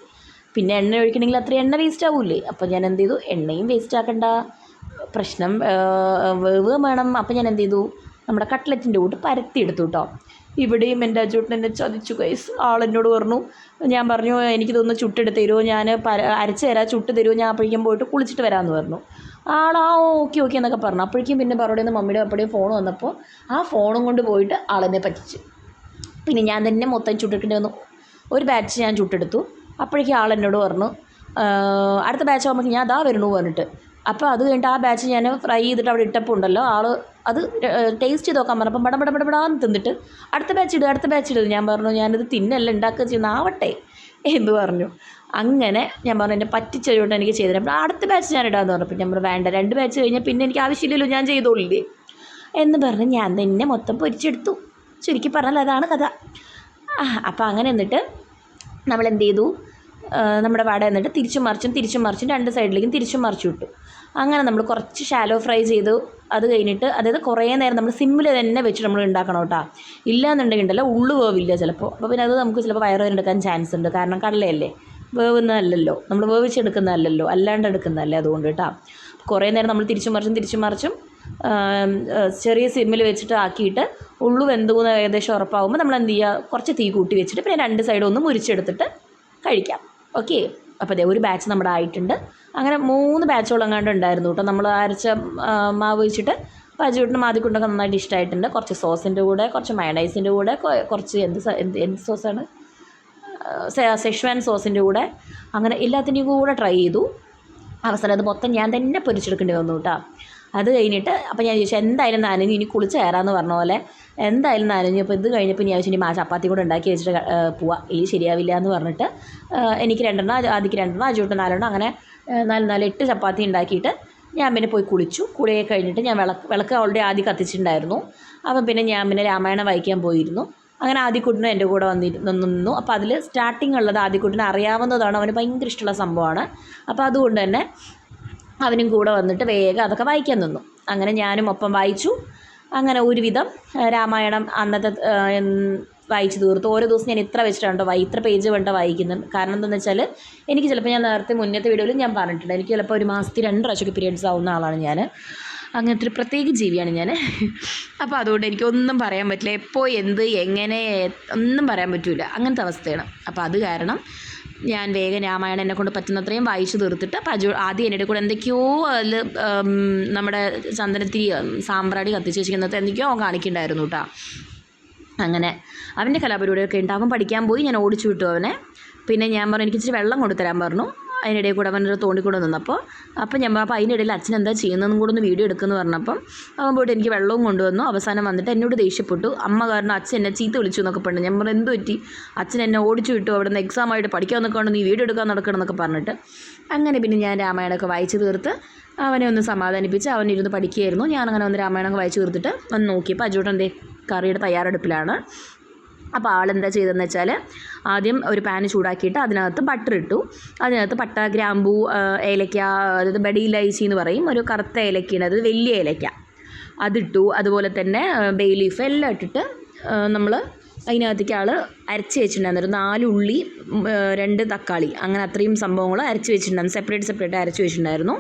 പിന്നെ എണ്ണ ഒഴിക്കണമെങ്കിൽ അത്രയും എണ്ണ വേസ്റ്റ് ആവില്ലേ. അപ്പോൾ ഞാൻ എന്ത് ചെയ്തു, എണ്ണയും വേസ്റ്റ് ആക്കണ്ട, പ്രശ്നം വേവ് വേണം. അപ്പോൾ ഞാൻ എന്ത് ചെയ്തു, നമ്മുടെ കട്ട്ലറ്റിൻ്റെ കൂട്ട് പരത്തിയെടുത്തു കേട്ടോ. ഇവിടെയും എൻ്റെ അജൂട്ടൻ എന്നെ ചതിച്ചു ഗൈസ്. ആളെന്നോട് പറഞ്ഞു, ഞാൻ പറഞ്ഞു എനിക്കിതൊന്ന് ചുട്ടെടുത്ത് തരുമോ, ഞാൻ അരച്ച് തരാം, ചുട്ട് തരുമോ, ഞാൻ അപ്പോഴേക്കും പോയിട്ട് കുളിച്ചിട്ട് വരാമെന്ന് പറഞ്ഞു. ഓക്കെ എന്നൊക്കെ പറഞ്ഞു. അപ്പോഴേക്കും പിന്നെ പറയുന്നത് മമ്മിയുടെ അപ്പോഴേയും ഫോൺ വന്നപ്പോൾ ആ ഫോണും കൊണ്ട് പോയിട്ട് ആളെന്നെ പറ്റിച്ചു. പിന്നെ ഞാൻ തന്നെ മൊത്തം ചുട്ടെടുക്കേണ്ടി വന്നു. ഒരു ബാച്ച് ഞാൻ ചുട്ടെടുത്തു. അപ്പോഴേക്കും ആളെന്നോട് പറഞ്ഞു അടുത്ത ബാച്ച് ആകുമ്പോൾ ഞാൻ അതാ വരണു പറഞ്ഞിട്ട്. അപ്പോൾ അത് കഴിഞ്ഞിട്ട് ആ ബാച്ച് ഞാൻ ഫ്രൈ ചെയ്തിട്ട് അവിടെ ഇട്ടപ്പോൾ ഉണ്ടല്ലോ അത് ടേസ്റ്റ് ചെയ്ത് നോക്കാൻ പറഞ്ഞപ്പോൾ ബടബടബടബടാന്ന് തിന്നിട്ട് അടുത്ത ബാച്ച് ഇടും. ഞാൻ പറഞ്ഞു ഞാനിത് തിന്നല്ല ഉണ്ടാക്കുക ചെയ്യുന്നാവട്ടെ എന്ന് പറഞ്ഞു. അങ്ങനെ ഞാൻ പറഞ്ഞു എന്നെ പറ്റിച്ചതുകൊണ്ട് എനിക്ക് ചെയ്തില്ല. അപ്പോൾ അടുത്ത ബാച്ച് ഞാൻ ഇടാമെന്ന് പറഞ്ഞപ്പോൾ ഞാൻ പറഞ്ഞു വേണ്ട, 2 ബാച്ച് കഴിഞ്ഞാൽ പിന്നെ എനിക്ക് ആവശ്യമില്ലല്ലോ, ഞാൻ ചെയ്തോളില്ലേ എന്ന് പറഞ്ഞ് ഞാൻ തന്നെ മൊത്തം പൊരിച്ചെടുത്തു. ചുരുക്കി പറഞ്ഞാൽ അതാണ് കഥ. അപ്പോൾ അങ്ങനെ എന്നിട്ട് നമ്മൾ എന്ത് ചെയ്തു, നമ്മുടെ വട എന്നിട്ട് തിരിച്ചും മറിച്ചും 2 സൈഡിലേക്കും തിരിച്ചും മറിച്ചു വിട്ടു. അങ്ങനെ നമ്മൾ കുറച്ച് ഷാലോ ഫ്രൈ ചെയ്തു. അത് കഴിഞ്ഞിട്ട് അതായത് കുറേ നേരം നമ്മൾ സിമ്മിൽ തന്നെ വെച്ച് നമ്മൾ ഉണ്ടാക്കണം കേട്ടോ. ഇല്ലയെന്നുണ്ടെങ്കിൽ ഉണ്ടല്ലോ ഉള്ളു വേവില്ല ചിലപ്പോൾ. അപ്പോൾ പിന്നെ അത് നമുക്ക് ചിലപ്പോൾ വയറുവേദന ചാൻസ് ഉണ്ട്. കാരണം കടലയല്ലേ, വേവുന്നതല്ലല്ലോ, നമ്മൾ വേവിച്ചെടുക്കുന്നതല്ലല്ലോ, അല്ലാണ്ട് എടുക്കുന്നതല്ലേ, അതുകൊണ്ട് കേട്ടോ. കുറേ നേരം നമ്മൾ തിരിച്ചും മറിച്ചും ചെറിയ സിമ്മിൽ വെച്ചിട്ട് ആക്കിയിട്ട് ഉള്ളു വെന്തുന്ന ഏകദേശം ഉറപ്പാകുമ്പോൾ നമ്മൾ എന്ത് ചെയ്യുക, കുറച്ച് തീ കൂട്ടി വെച്ചിട്ട് പിന്നെ 2 സൈഡും ഒന്ന് മുരിച്ചെടുത്തിട്ട് കഴിക്കാം. ഓക്കെ. അപ്പോൾ അതേ ഒരു ബാച്ച് നമ്മുടെ ആയിട്ടുണ്ട്. അങ്ങനെ 3 ബാച്ചോളം എങ്ങാണ്ട് ഉണ്ടായിരുന്നു കേട്ടോ. നമ്മൾ അരച്ച മാവ് വെച്ചിട്ട് അജൂട്ടിനും ആദ്യക്കൊണ്ടൊക്കെ നന്നായിട്ട് ഇഷ്ടമായിട്ടുണ്ട്. കുറച്ച് സോസിൻ്റെ കൂടെ, കുറച്ച് മയണൈസിൻ്റെ കൂടെ, കുറച്ച് എന്ത് സോസാണ്, സെഷ്വാൻ സോസിൻ്റെ കൂടെ, അങ്ങനെ എല്ലാത്തിൻ്റെയും കൂടെ ട്രൈ ചെയ്തു. അവസാനം അത് മൊത്തം ഞാൻ തന്നെ പൊരിച്ചെടുക്കേണ്ടി വന്നു കേട്ടോ. അത് കഴിഞ്ഞിട്ട് അപ്പോൾ ഞാൻ ചോദിച്ചു എന്തായാലും നനഞ്ഞു, ഇനി കുളിച്ച് കയറാമെന്ന് പറഞ്ഞ പോലെ എന്തായാലും നനഞ്ഞു. അപ്പോൾ ഇത് കഴിഞ്ഞപ്പോൾ ഞാൻ ചോദിച്ചു ഇനി ചപ്പാത്തി കൂടെ ഉണ്ടാക്കി വെച്ചിട്ട് പോവാം, ഈ ശരിയാവില്ല എന്ന് പറഞ്ഞിട്ട് എനിക്ക് 2 ആദ്യക്ക് 2 അജൂട്ട് 4 അങ്ങനെ 8 ചപ്പാത്തി ഉണ്ടാക്കിയിട്ട് ഞാൻ പിന്നെ പോയി കുളിച്ചു. കുളിയൊക്കെ കഴിഞ്ഞിട്ട് ഞാൻ വിളക്ക് ഓൾറെഡി ആദ്യം കത്തിച്ചിട്ടുണ്ടായിരുന്നു. അപ്പം പിന്നെ ഞാൻ പിന്നെ രാമായണം വായിക്കാൻ പോയിരുന്നു. അങ്ങനെ ആദ്യക്കുട്ടിനും എൻ്റെ കൂടെ നിന്നു. അപ്പോൾ അതിൽ സ്റ്റാർട്ടിങ് ഉള്ളത് ആദ്യക്കുട്ടിന് അറിയാവുന്നതാണ്, അവന് ഭയങ്കര ഇഷ്ടമുള്ള സംഭവമാണ്. അപ്പോൾ അതുകൊണ്ട് തന്നെ അവനും കൂടെ വന്നിട്ട് വേഗം അതൊക്കെ വായിക്കാൻ നിന്നു. അങ്ങനെ ഞാനും ഒപ്പം വായിച്ചു. അങ്ങനെ ഒരുവിധം രാമായണം അന്നത്തെ വായിച്ചു തീർത്തു. ഓരോ ദിവസം ഞാൻ ഇത്ര വെച്ചിട്ടുണ്ടോ ഇത്ര പേജ് വേണ്ട വായിക്കുന്നത്. കാരണം എന്താണെന്ന് വെച്ചാൽ എനിക്ക് ചിലപ്പോൾ ഞാൻ മുന്നത്തെ വീഡിയോയിൽ ഞാൻ പറഞ്ഞിട്ടുണ്ട്, എനിക്ക് ചിലപ്പോൾ ഒരു മാസത്തിൽ 2 പ്രാവശ്യമൊക്കെ പീരിയഡ്സ് ആവുന്ന ആളാണ് ഞാൻ. അങ്ങനത്തെ ഒരു പ്രത്യേക ജീവിയാണ് ഞാൻ. അപ്പോൾ അതുകൊണ്ട് എനിക്കൊന്നും പറയാൻ പറ്റില്ല, എപ്പോൾ എന്ത് എങ്ങനെ ഒന്നും പറയാൻ പറ്റില്ല, അങ്ങനത്തെ അവസ്ഥയാണ്. അപ്പോൾ അത് കാരണം ഞാൻ വേഗം രാമായണം എന്നെക്കൊണ്ട് പറ്റുന്നത്രയും വായിച്ചു തീർത്തിട്ട് അപ്പോൾ ആദ്യം എൻ്റെ കൂടെ എന്തൊക്കെയോ അതിൽ നമ്മുടെ ചന്ദനത്തിരി സാമ്പ്രാണി കത്തിച്ച് വെച്ചിരിക്കുന്നത് എന്തൊക്കെയോ അവൻ കാണിക്കുന്നുണ്ടായിരുന്നു കേട്ടോ. അങ്ങനെ അവൻ്റെ കലാപരിപാടിയൊക്കെ ഉണ്ട്. അവൻ പഠിക്കാൻ പോയി, ഞാൻ ഓടിച്ചു വിട്ടു അവനെ. പിന്നെ ഞാൻ പറഞ്ഞു എനിക്ക് ഇച്ചിരി വെള്ളം കൊണ്ടുതരാൻ പറഞ്ഞു. അതിനിടയിൽ കൂടെ അവനൊരു തോണ്ടിക്കൂടെ നിന്നപ്പോൾ ഞാൻ അപ്പോൾ അതിനിടയിൽ അച്ഛൻ എന്താ ചെയ്യുന്നതെന്നും കൂടെ ഒന്ന് വീഡിയോ എടുക്കുമെന്ന് പറഞ്ഞപ്പം അവൻ പോയിട്ട് എനിക്ക് വെള്ളവും കൊണ്ടുവന്നു. അവസാനം വന്നിട്ട് എന്നോട് ദേഷ്യപ്പെട്ടു, അമ്മ കാരണം അച്ഛൻ എന്നെ ചീത്ത വിളിച്ചു എന്നൊക്കെ പറഞ്ഞു. ഞാൻ പറഞ്ഞു എന്ത് പറ്റി, അച്ഛൻ എന്നെ ഓടിച്ചു വിട്ടു, അവിടെ നിന്ന് എക്സാമായിട്ട് പഠിക്കാൻ നിൽക്കാണ്ട് നീ വീഡിയോ എടുക്കാൻ നടക്കണം എന്നൊക്കെ പറഞ്ഞിട്ട്. അങ്ങനെ പിന്നെ ഞാൻ രാമായണമൊക്കെ വായിച്ച് തീർത്ത് അവനെ ഒന്ന് സമാധാനിപ്പിച്ച് അവനിരുന്ന് പഠിക്കുകയായിരുന്നു. ഞാനങ്ങനെ ഒന്ന് രാമായണമൊക്കെ വായിച്ച് തീർത്തിട്ട് ഒന്ന് നോക്കിയപ്പോൾ അജൂട്ടൻ്റെ കറിയുടെ തയ്യാറെടുപ്പിലാണ്. അപ്പോൾ ആളെന്താ ചെയ്തതെന്ന് വെച്ചാൽ ആദ്യം ഒരു പാന് ചൂടാക്കിയിട്ട് അതിനകത്ത് ബട്ടർ ഇട്ടു. അതിനകത്ത് പട്ട, ഗ്രാമ്പൂ, ഏലയ്ക്ക, അതായത് ബഡി ഇലൈച്ചി എന്ന് പറയും, ഒരു കറുത്ത ഏലക്കയാണ്, അത് വലിയ ഏലയ്ക്ക അതിട്ടു. അതുപോലെ തന്നെ ബേ ലീഫ് എല്ലാം ഇട്ടിട്ട് നമ്മൾ അതിനകത്തേക്ക് അരച്ച് വെച്ചിട്ടുണ്ടായിരുന്നു. ഒരു 4 ഉള്ളി, 2 തക്കാളി, അങ്ങനെ അത്രയും സംഭവങ്ങൾ അരച്ച് വെച്ചിട്ടുണ്ടായിരുന്നു. സെപ്പറേറ്റ് അരച്ച് വെച്ചിട്ടുണ്ടായിരുന്നു.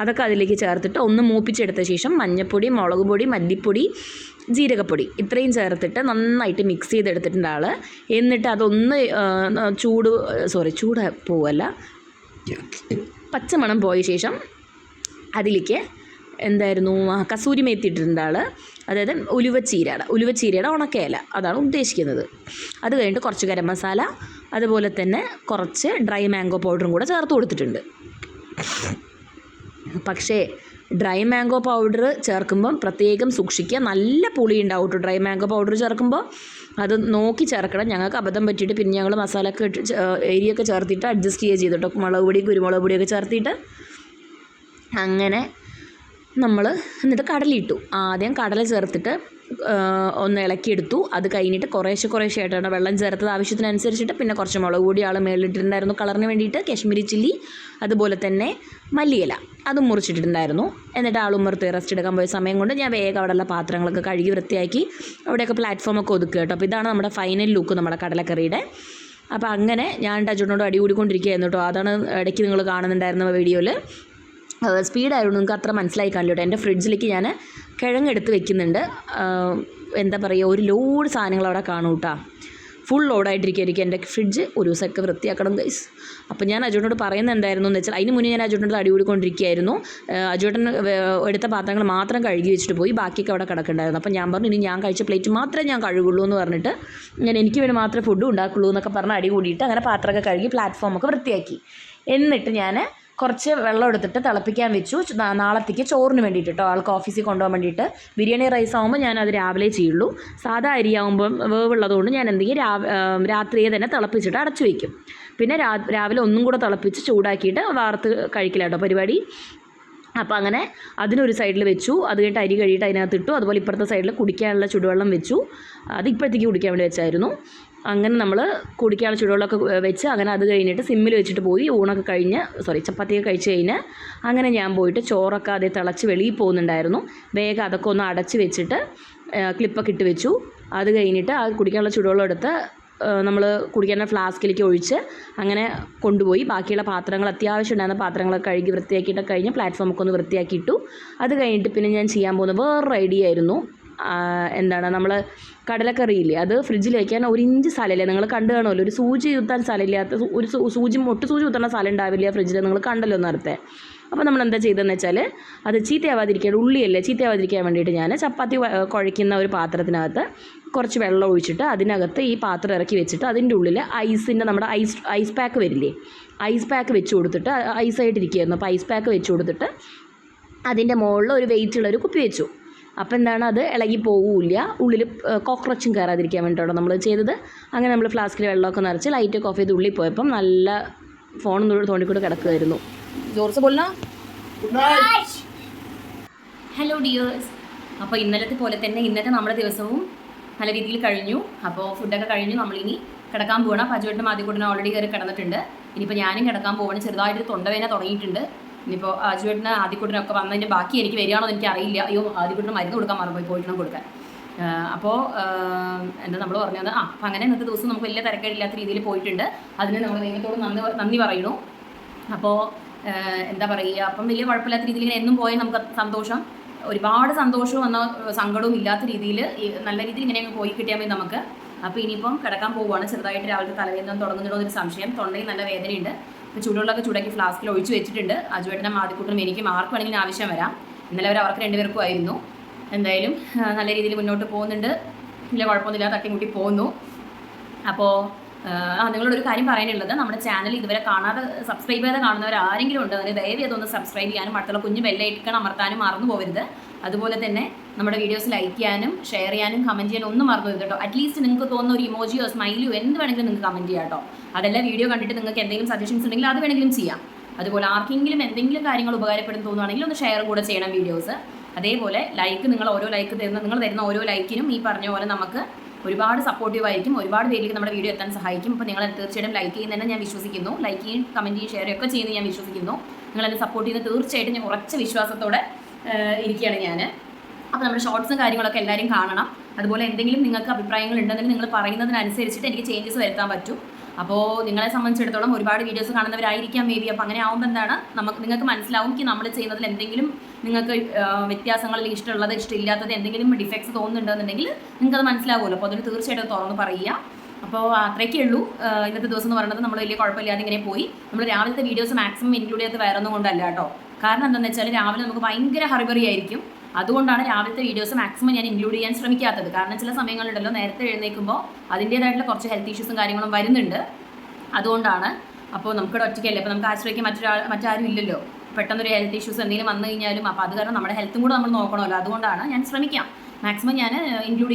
അതൊക്കെ അതിലേക്ക് ചേർത്തിട്ട് ഒന്ന് മൂപ്പിച്ചെടുത്ത ശേഷം മഞ്ഞൾപ്പൊടി, മുളക് പൊടി, മല്ലിപ്പൊടി, ജീരകപ്പൊടി ഇത്രയും ചേർത്തിട്ട് നന്നായിട്ട് മിക്സ് ചെയ്തെടുത്തിട്ടുണ്ട് ആൾ. എന്നിട്ട് അതൊന്ന് ചൂട് പോവല്ല, പച്ചമണം പോയ ശേഷം അതിലേക്ക് എന്തായിരുന്നു കസൂരി മേത്തി ഇട്ടിട്ടുണ്ട് ആൾ, അതായത് ഉലുവച്ചീരയുടെ ഉണക്കയില, അതാണ് ഉദ്ദേശിക്കുന്നത്. അത് കഴിഞ്ഞിട്ട് കുറച്ച് ഗരം മസാല, അതുപോലെ തന്നെ കുറച്ച് ഡ്രൈ മാംഗോ പൗഡറും കൂടെ ചേർത്ത് കൊടുത്തിട്ടുണ്ട്. പക്ഷേ ഡ്രൈ മാംഗോ പൗഡർ ചേർക്കുമ്പം പ്രത്യേകം സൂക്ഷിക്കുക, നല്ല പുളി ഉണ്ടാവും കേട്ടോ. ഡ്രൈ മാംഗോ പൗഡർ ചേർക്കുമ്പോൾ അത് നോക്കി ചേർക്കണം. ഞങ്ങൾക്ക് അബദ്ധം പറ്റിയിട്ട് പിന്നെ ഞങ്ങൾ മസാലയൊക്കെ എരിയൊക്കെ ചേർത്തിട്ട് അഡ്ജസ്റ്റ് ചെയ്യുക ചെയ്തിട്ടോ, മുളക് പൊടി, കുരുമുളക് പൊടിയൊക്കെ ചേർത്തിട്ട് അങ്ങനെ നമ്മൾ എന്നിട്ട് കടലയിട്ടു. ആദ്യം കടല ചേർത്തിട്ട് ഒന്ന് ഇളക്കിയെടുത്തു. അത് കഴിഞ്ഞിട്ട് കുറേശ്ശെ ആയിട്ടാണ് വെള്ളം ചേർത്തത് ആവശ്യത്തിനനുസരിച്ചിട്ട്. പിന്നെ കുറച്ച് മുളക് പൊടി മേളിലിട്ടിട്ടുണ്ടായിരുന്നു കളറിന് വേണ്ടിയിട്ട്, കാശ്മീരി ചില്ലി, അതുപോലെ തന്നെ മല്ലിയില അതും മുറിച്ചിട്ടുണ്ടായിരുന്നു. എന്നിട്ട് ഉമ്മർത്ത് റെസ്റ്റ് എടുക്കാൻ പോയ സമയം കൊണ്ട് ഞാൻ വേഗം അവിടെയുള്ള പാത്രങ്ങളൊക്കെ കഴുകി വൃത്തിയാക്കി അവിടെയൊക്കെ പ്ലാറ്റ്ഫോമൊക്കെ ഒതുക്കുക കേട്ടോ. അപ്പോൾ ഇതാണ് നമ്മുടെ ഫൈനൽ ലുക്ക് നമ്മുടെ കടലക്കറിയുടെ. അപ്പോൾ അങ്ങനെ ഞാൻ അജുനോട് അടി കൂടിക്കൊണ്ടിരിക്കുകയായിരുന്നു കേട്ടോ. അതാണ് ഇടയ്ക്ക് നിങ്ങൾ കാണുന്നുണ്ടായിരുന്ന വീഡിയോയിൽ. സ്പീഡായിരുന്നു, നിങ്ങൾക്ക് അത്ര മനസ്സിലായി കാണില്ല കേട്ടോ. എൻ്റെ ഫ്രിഡ്ജിലേക്ക് ഞാൻ കിഴങ്ങെടുത്ത് വെക്കുന്നുണ്ട്. എന്താ പറയുക, ഒരു ലോഡ് സാധനങ്ങൾ അവിടെ കാണും കേട്ടോ. ഫുൾ ലോഡായിട്ടിരിക്കുകയായിരിക്കും എൻ്റെ ഫ്രിഡ്ജ്. ഒരു ദിവസമൊക്കെ വൃത്തിയാക്കണം ഗൈസ്. അപ്പോൾ ഞാൻ അജുനോട് പറയുന്നുണ്ടായിരുന്നു എന്ന് വെച്ചാൽ, അതിന് മുന്നേ ഞാൻ അജുനോട് അടി കൂടിക്കൊണ്ടിരിക്കുകയായിരുന്നു. അജുട്ടൻ എടുത്ത പാത്രങ്ങൾ മാത്രം കഴുകി വെച്ചിട്ട് പോയി, ബാക്കിയൊക്കെ അവിടെ കിടക്കുന്നുണ്ടായിരുന്നു. അപ്പോൾ ഞാൻ പറഞ്ഞു, ഇനി ഞാൻ കഴിച്ച പ്ലേറ്റ് മാത്രമേ ഞാൻ കഴുകുള്ളൂ എന്ന് പറഞ്ഞിട്ട്, എനിക്ക് വേണ്ടി മാത്രമേ ഫുഡ് ഉണ്ടാക്കുള്ളൂ എന്നൊക്കെ പറഞ്ഞ് അടി കൂടിയിട്ട് അങ്ങനെ പാത്രമൊക്കെ കഴുകി പ്ലാറ്റ്ഫോമൊക്കെ വൃത്തിയാക്കി. എന്നിട്ട് ഞാൻ കുറച്ച് വെള്ളം എടുത്തിട്ട് തിളപ്പിക്കാൻ വെച്ചു, നാളത്തേക്ക് ചോറിന് വേണ്ടിയിട്ട് കേട്ടോ, ആൾക്ക് ഓഫീസിൽ കൊണ്ടുപോകാൻ വേണ്ടിയിട്ട്. ബിരിയാണി റൈസ് ആകുമ്പോൾ ഞാനത് രാവിലെ ചെയ്യുള്ളൂ. സാധാ അരിയാകുമ്പം വേവുള്ളതുകൊണ്ട് ഞാൻ എന്തെങ്കിലും രാത്രിയെ തന്നെ തിളപ്പിച്ചിട്ട് അടച്ചു വയ്ക്കും. പിന്നെ രാവിലെ ഒന്നും കൂടെ തിളപ്പിച്ച് ചൂടാക്കിയിട്ട് വാർത്ത് കഴിക്കലാട്ടോ പരിപാടി. അപ്പോൾ അങ്ങനെ അതിനൊരു സൈഡിൽ വെച്ചു. അത് കഴിഞ്ഞിട്ട് അരി കഴിയിട്ട് അതിനകത്ത് ഇട്ടു. അതുപോലെ ഇപ്പുറത്തെ സൈഡിൽ കുടിക്കാനുള്ള ചുടുവെള്ളം വെച്ചു. അത് ഇപ്പോഴത്തേക്ക് കുടിക്കാൻ വേണ്ടി വെച്ചായിരുന്നു. അങ്ങനെ നമ്മൾ കുടിക്കാനുള്ള ചുടുവെള്ളമൊക്കെ വെച്ച് അങ്ങനെ അത് കഴിഞ്ഞിട്ട് സിമ്മിൽ വെച്ചിട്ട് പോയി. ഊണൊക്കെ കഴിഞ്ഞ് ചപ്പാത്തിയൊക്കെ കഴിച്ച് കഴിഞ്ഞ് അങ്ങനെ ഞാൻ പോയിട്ട് ചോറൊക്കെ അതേ തിളച്ച് വെളിയിൽ പോകുന്നുണ്ടായിരുന്നു. വേഗം അതൊക്കെ ഒന്ന് അടച്ച് വെച്ചിട്ട് ക്ലിപ്പൊക്കെ ഇട്ട് വെച്ചു. അത് കഴിഞ്ഞിട്ട് ആ കുടിക്കാനുള്ള ചുടുവെള്ളം എടുത്ത് നമ്മൾ കുടിക്കുന്ന ഫ്ലാസ്കിലേക്ക് ഒഴിച്ച് അങ്ങനെ കൊണ്ടുപോയി. ബാക്കിയുള്ള പാത്രങ്ങൾ, അത്യാവശ്യം ഉണ്ടായിരുന്ന പാത്രങ്ങളൊക്കെ കഴുകി വൃത്തിയാക്കിയിട്ടൊക്കെ കഴിഞ്ഞ് പ്ലാറ്റ്ഫോമൊക്കെ ഒന്ന് വൃത്തിയാക്കിയിട്ടു. അത് കഴിഞ്ഞിട്ട് പിന്നെ ഞാൻ ചെയ്യാൻ പോകുന്നത് വേറൊരു ഐഡിയ ആയിരുന്നു. എന്താണ്, നമ്മൾ കടലക്കറിയില്ലേ, അത് ഫ്രിഡ്ജിൽ വയ്ക്കാൻ 1 ഇഞ്ച് സ്ഥലമില്ല. നിങ്ങൾ കണ്ടു കാണുമല്ലോ, ഒരു സൂചി കുത്താൻ സ്ഥലമില്ലാത്ത, ഒരു സൂചി കുത്തുന്ന സ്ഥലം ഉണ്ടാവില്ല ഫ്രിഡ്ജിൽ, നിങ്ങൾ കണ്ടല്ലോ നേരത്തെ. അപ്പോൾ നമ്മൾ എന്താ ചെയ്തതെന്ന് വെച്ചാൽ, അത് ചീത്തയാവാതിരിക്കാൻ, ഉള്ളിയല്ലേ ചീത്തയാവാതിരിക്കാൻ വേണ്ടിയിട്ട് ഞാൻ ചപ്പാത്തി കുഴയ്ക്കുന്ന ഒരു പാത്രത്തിനകത്ത് കുറച്ച് വെള്ളം ഒഴിച്ചിട്ട് അതിനകത്ത് ഈ പാത്രം ഇറക്കി വെച്ചിട്ട് അതിൻ്റെ ഉള്ളിൽ നമ്മുടെ ഐസ് പാക്ക് വരില്ലേ, ഐസ് പാക്ക് വെച്ച് കൊടുത്തിട്ട്, ഐസായിട്ടിരിക്കുകയായിരുന്നു. അപ്പോൾ ഐസ് പാക്ക് വെച്ച് കൊടുത്തിട്ട് അതിൻ്റെ മുകളിൽ ഒരു വെയിറ്റുള്ളൊരു കുപ്പി വെച്ചു. അപ്പോൾ എന്താണ്, അത് ഇളകി പോവില്ല, ഉള്ളിൽ കോക്രോച്ചും കയറാതിരിക്കാൻ വേണ്ടിയിട്ടാണ് നമ്മൾ ചെയ്തത്. അങ്ങനെ നമ്മൾ ഫ്ലാസ്കിൽ വെള്ളമൊക്കെ നിറച്ച് ലൈറ്റൊക്കെ ഓഫ് ചെയ്ത് ഉള്ളിൽ പോയപ്പം നല്ല ഫോണൊന്നും തോണ്ടിക്കൂടെ കിടക്കുമായിരുന്നു. ജോർസ് ബോൾന ഹലോ ഡിയേഴ്സ്. അപ്പോൾ ഇന്നലത്തെ പോലെ തന്നെ ഇന്നത്തെ നമ്മുടെ ദിവസവും നല്ല രീതിയിൽ കഴിഞ്ഞു. അപ്പോൾ ഫുഡൊക്കെ കഴിഞ്ഞു, നമ്മളിനി കിടക്കാൻ പോകണം. അപ്പോൾ അജുവേട്ടനും ആദ്യകൂട്ടനും ഓൾറെഡി കയറി കിടന്നിട്ടുണ്ട്. ഇനിയിപ്പോൾ ഞാനും കിടക്കാൻ പോകണം. ചെറുതായിട്ടൊരു തൊണ്ടവേദന തുടങ്ങിയിട്ടുണ്ട്. ഇനിയിപ്പോൾ അജുവേട്ടന് ആദ്യകൂട്ടനൊക്കെ വന്നതിൻ്റെ ബാക്കി എനിക്ക് വരികയാണോ എന്ന് എനിക്ക് അറിയില്ല. അയ്യോ, ആദ്യകൂട്ടന് മരുന്ന് കൊടുക്കാൻ മറന്നുപോയി, പോയിട്ടണം കൊടുക്കാൻ. അപ്പോൾ എന്താ നമ്മൾ പറഞ്ഞത്, അപ്പോൾ അങ്ങനെ ഇന്നത്തെ ദിവസം നമുക്ക് വലിയ തിരക്കേടില്ലാത്ത രീതിയിൽ പോയിട്ടുണ്ട്. അതിന് നമ്മൾ ദൈവത്തോട് നന്ദി പറയുന്നു. അപ്പോൾ എന്താ പറയുക, അപ്പം വലിയ കുഴപ്പമില്ലാത്ത രീതിയിൽ ഇങ്ങനെ എന്നും പോയാൽ നമുക്ക് സന്തോഷം, ഒരുപാട് സന്തോഷവും എന്നാൽ സങ്കടവും ഇല്ലാത്ത രീതിയിൽ നല്ല രീതിയിൽ ഇങ്ങനെ അങ്ങ് പോയി കിട്ടിയാൽ മതി നമുക്ക്. അപ്പോൾ ഇനിയിപ്പം കിടക്കാൻ പോവുകയാണ്. ചെറുതായിട്ട് രാവിലത്തെ തലവേദന തുടങ്ങുന്നുണ്ടോ എന്നൊരു സംശയം, തൊണ്ടയിൽ നല്ല വേദനയുണ്ട്. ഇപ്പോൾ ചൂടുവെള്ളമൊക്കെ ചൂടാക്കി ഫ്ലാസ്കിൽ ഒഴിച്ച് വെച്ചിട്ടുണ്ട്. അജുവേട്ടനും ആദ്യകൂട്ടനും എനിക്കും ആർക്ക് വേണമെങ്കിലും ആവശ്യം വരാം. ഇന്നലെ അവർക്ക് 2 പേർക്കും ആയിരുന്നു. എന്തായാലും നല്ല രീതിയിൽ മുന്നോട്ട് പോകുന്നുണ്ട്, വലിയ കുഴപ്പമൊന്നുമില്ല, തട്ടിമുട്ടി പോകുന്നു. അപ്പോൾ നിങ്ങളോടൊരു കാര്യം പറയാനുള്ളത്, നമ്മുടെ ചാനൽ ഇതുവരെ കാണാതെ സബ്സ്ക്രൈബ് ചെയ്ത് കാണുന്നവർ ആരെങ്കിലും ഉണ്ട്, അതിന് ദയവ് ചെയ്തൊന്ന് സബ്സ്ക്രൈബ് ചെയ്യാനും അടുത്തുള്ള കുഞ്ഞ് ബെല്ലൈക്കൺ അമർത്താനും മറന്നു പോകരുത്. അതുപോലെ തന്നെ നമ്മുടെ വീഡിയോസ് ലൈക്ക് ചെയ്യാനും ഷെയർ ചെയ്യാനും കമൻറ്റ് ചെയ്യാനും ഒന്നും മറന്നു പോകരുത് കേട്ടോ. അറ്റ്ലീസ്റ്റ് നിങ്ങൾക്ക് തോന്നുന്ന ഒരു ഇമോജിയോ സ്മൈലിയോ എന്ത് വേണമെങ്കിലും നിങ്ങൾക്ക് കമൻറ്റ് ചെയ്യാം കേട്ടോ. അതല്ല, വീഡിയോ കണ്ടിട്ട് നിങ്ങൾക്ക് എന്തെങ്കിലും സജഷൻസ് ഉണ്ടെങ്കിൽ അത് വേണമെങ്കിലും ചെയ്യാം. അതുപോലെ ആർക്കെങ്കിലും എന്തെങ്കിലും കാര്യങ്ങൾ ഉപകാരപ്പെടും തോന്നുകയാണെങ്കിൽ ഒന്ന് ഷെയർ കൂടെ ചെയ്യണം വീഡിയോസ്. അതേപോലെ നിങ്ങൾ ഓരോ ലൈക്ക് നിങ്ങൾ തരുന്ന ഓരോ ലൈക്കിനും ഈ പറഞ്ഞ പോലെ നമുക്ക് ഒരുപാട് സപ്പോർട്ടീവ് ആയിരിക്കും, ഒരുപാട് പേരിലേക്ക് നമ്മുടെ വീഡിയോ എത്താൻ സഹായിക്കും. അപ്പോൾ നിങ്ങൾ തീർച്ചയായിട്ടും ലൈക്ക് ചെയ്യുന്നതന്നെ ഞാൻ വിശ്വസിക്കുന്നു, ലൈക്ക് ചെയ്യും കമൻറ്റ് ചെയ്യും ഷെയർ ഒക്കെ ചെയ്യുന്നത് ഞാൻ വിശ്വസിക്കുന്നു. നിങ്ങളെന്നെ സപ്പോർട്ട് ചെയ്യുന്നത് തീർച്ചയായിട്ടും ഞാൻ ഉറച്ച വിശ്വാസത്തോടെ ഇരിക്കുകയാണ് ഞാൻ. അപ്പോൾ നമ്മുടെ ഷോർട്സും കാര്യങ്ങളൊക്കെ എല്ലാവരും കാണണം. അതുപോലെ എന്തെങ്കിലും നിങ്ങൾക്ക് അഭിപ്രായങ്ങൾ ഉണ്ടെങ്കിൽ നിങ്ങൾ പറയുന്നതിനനുസരിച്ചിട്ട് എനിക്ക് ചേഞ്ചസ് വരുത്താൻ പറ്റും. അപ്പോൾ നിങ്ങളെ സംബന്ധിച്ചിടത്തോളം ഒരുപാട് വീഡിയോസ് കാണുന്നവരായിരിക്കാം മേ ബി. അപ്പോൾ അങ്ങനെ ആകുമ്പോൾ എന്താണ്, നിങ്ങൾക്ക് മനസ്സിലാവും നമ്മൾ ചെയ്യുന്നതിൽ എന്തെങ്കിലും നിങ്ങൾക്ക് വ്യത്യാസങ്ങൾ, ഇഷ്ടമുള്ളത് ഇഷ്ടമില്ലാത്തത് എന്തെങ്കിലും ഡിഫക്ട്സ് തോന്നുന്നുണ്ടെന്നുണ്ടെങ്കിൽ നിങ്ങൾക്കത് മനസ്സിലാവുമല്ലോ. അപ്പോൾ അതിന് തീർച്ചയായിട്ടും തുറന്ന് പറയുക. അപ്പോൾ അത്രയൊക്കെ ഉള്ളൂ ഇന്നത്തെ ദിവസം എന്ന് പറയുന്നത്. നമ്മൾ വലിയ കുഴപ്പമില്ലാതെ ഇങ്ങനെ പോയി. നമ്മൾ രാവിലത്തെ വീഡിയോസ് മാക്സിമം ഇൻക്ലൂഡ് ചെയ്ത് വേറെ ഒന്നും കൊണ്ടല്ല കേട്ടോ. കാരണം എന്താണെന്ന് വെച്ചാൽ രാവിലെ നമുക്ക് ഭയങ്കര ഹറിബറി ആയിരിക്കും. അതുകൊണ്ടാണ് രാവിലത്തെ വീഡിയോസ് മാക്സിമം ഞാൻ ഇൻക്ലൂഡ് ചെയ്യാൻ ശ്രമിക്കാത്തത്. കാരണം ചില സമയങ്ങളുണ്ടല്ലോ, നേരത്തെ എഴുന്നേൽക്കുമ്പോൾ അതിൻ്റേതായിട്ടുള്ള കുറച്ച് ഹെൽത്ത് ഇഷ്യൂസും കാര്യങ്ങളും വരുന്നുണ്ട്. അതുകൊണ്ടാണ്. അപ്പോൾ നമുക്കിവിടെ ഒറ്റയ്ക്കല്ലേ, അപ്പോൾ നമുക്ക് ആശ്രയിക്കാൻ മറ്റാരും ഇല്ലല്ലോ. പെട്ടെന്നൊരു ഹെൽത്ത് ഇഷ്യൂസ് എന്തെങ്കിലും വന്നു കഴിഞ്ഞാലും അപ്പോൾ അത് കാരണം നമ്മുടെ ഹെൽത്തും കൂടെ നമ്മൾ നോക്കണമല്ലോ. അതുകൊണ്ടാണ് ഞാൻ ശ്രമിക്കാം, മാക്സിമം ഞാൻ ഇൻക്ലൂഡ്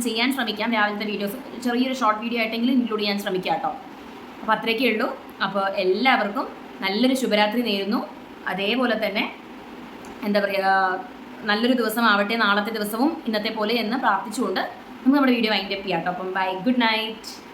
ചെയ്യാൻ ശ്രമിക്കാം. രാവിലത്തെ വീഡിയോസ് ചെറിയൊരു ഷോർട്ട് വീഡിയോ ആയിട്ടെങ്കിലും ഇൻക്ലൂഡ് ചെയ്യാൻ ശ്രമിക്കാം കേട്ടോ. അപ്പോൾ അത്രയൊക്കെ ഉള്ളൂ. അപ്പോൾ എല്ലാവർക്കും നല്ലൊരു ശുഭരാത്രി നേരുന്നു. അതേപോലെ തന്നെ എന്താ പറയുക, നല്ലൊരു ദിവസമാവട്ടെ നാളത്തെ ദിവസവും ഇന്നത്തെ പോലെ എന്ന് പ്രാർത്ഥിച്ചുകൊണ്ട് നമുക്ക് നമ്മുടെ വീഡിയോ വൈൻഡപ്പ് ചെയ്യാം കേട്ടോ. അപ്പം ബൈ, ഗുഡ് നൈറ്റ്.